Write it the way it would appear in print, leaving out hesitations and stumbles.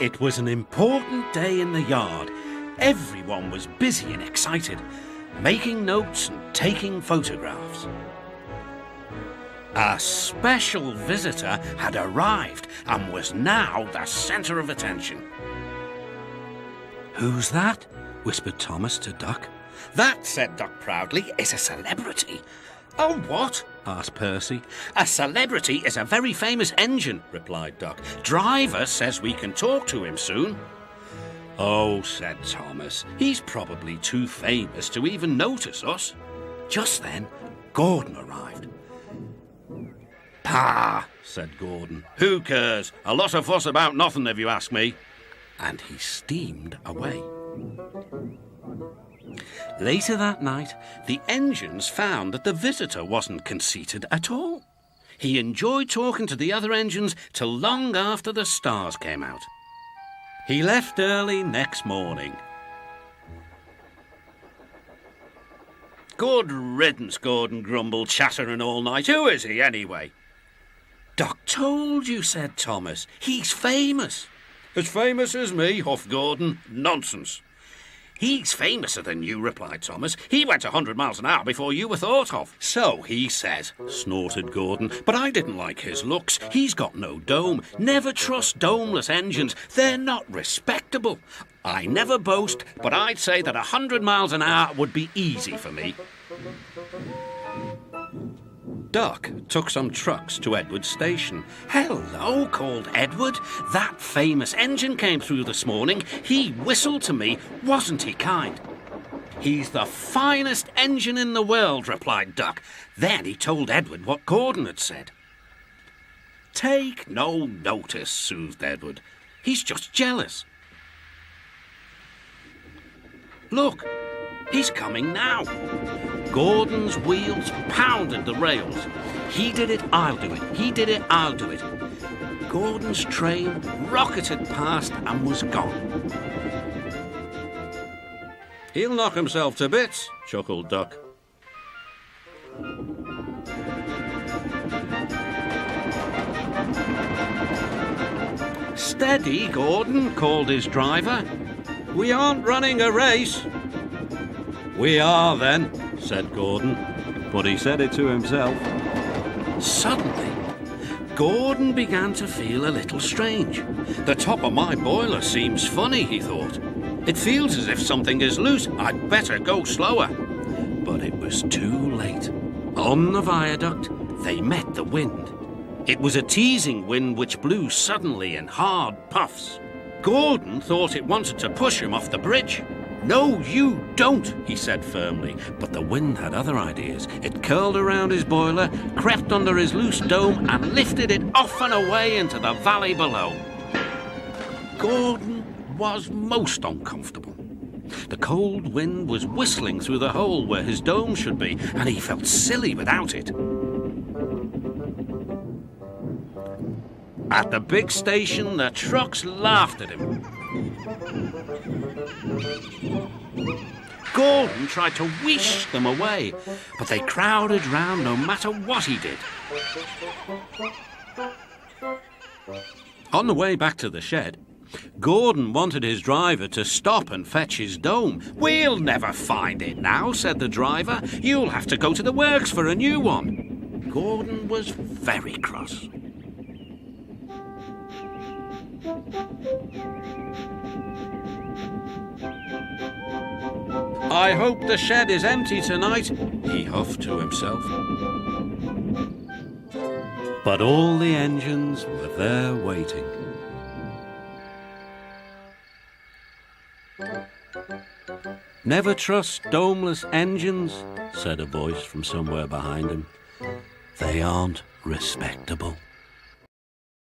It was an important day in the yard. Everyone was busy and excited, making notes and taking photographs. A special visitor had arrived and was now the centre of attention. "Who's that?" whispered Thomas to Duck. "That," said Duck proudly, "is a celebrity." "Oh, what?" asked Percy. "A celebrity is a very famous engine," replied Duck. "Driver says we can talk to him soon." "Oh," said Thomas, "he's probably too famous to even notice us." Just then, Gordon arrived. "Pah," said Gordon. "Who cares? A lot of fuss about nothing, if you ask me." And he steamed away. Later that night, the engines found that the visitor wasn't conceited at all. He enjoyed talking to the other engines till long after the stars came out. He left early next morning. "Good riddance," Gordon grumbled, chattering all night. "Who is he, anyway?" "Duck told you," said Thomas. "He's famous." "As famous as me?" huffed Gordon. "Nonsense." "He's famouser than you," replied Thomas. "He went 100 miles an hour before you were thought of." "So he says," snorted Gordon. "But I didn't like his looks. He's got no dome. Never trust domeless engines. They're not respectable. I never boast, but I'd say that 100 miles an hour would be easy for me." Duck took some trucks to Edward's station. "Hello," called Edward. "That famous engine came through this morning. He whistled to me. Wasn't he kind?" "He's the finest engine in the world," replied Duck. Then he told Edward what Gordon had said. "Take no notice," soothed Edward. "He's just jealous. Look, he's coming now." Gordon's wheels pounded the rails. "He did it, I'll do it. He did it, I'll do it." Gordon's train rocketed past and was gone. "He'll knock himself to bits," chuckled Duck. "Steady, Gordon," called his driver. "We aren't running a race." "We are, then," said Gordon, but he said it to himself. Suddenly, Gordon began to feel a little strange. "The top of my boiler seems funny," he thought. "It feels as if something is loose. I'd better go slower." But it was too late. On the viaduct, they met the wind. It was a teasing wind which blew suddenly in hard puffs. Gordon thought it wanted to push him off the bridge. "No, you don't," he said firmly. But the wind had other ideas. It curled around his boiler, crept under his loose dome, and lifted it off and away into the valley below. Gordon was most uncomfortable. The cold wind was whistling through the hole where his dome should be, and he felt silly without it. At the big station, the trucks laughed at him. Gordon tried to whisk them away, but they crowded round no matter what he did. On the way back to the shed, Gordon wanted his driver to stop and fetch his dome. "We'll never find it now," said the driver. "You'll have to go to the works for a new one." Gordon was very cross. "I hope the shed is empty tonight," he huffed to himself. But all the engines were there waiting. "Never trust domeless engines," said a voice from somewhere behind him. "They aren't respectable."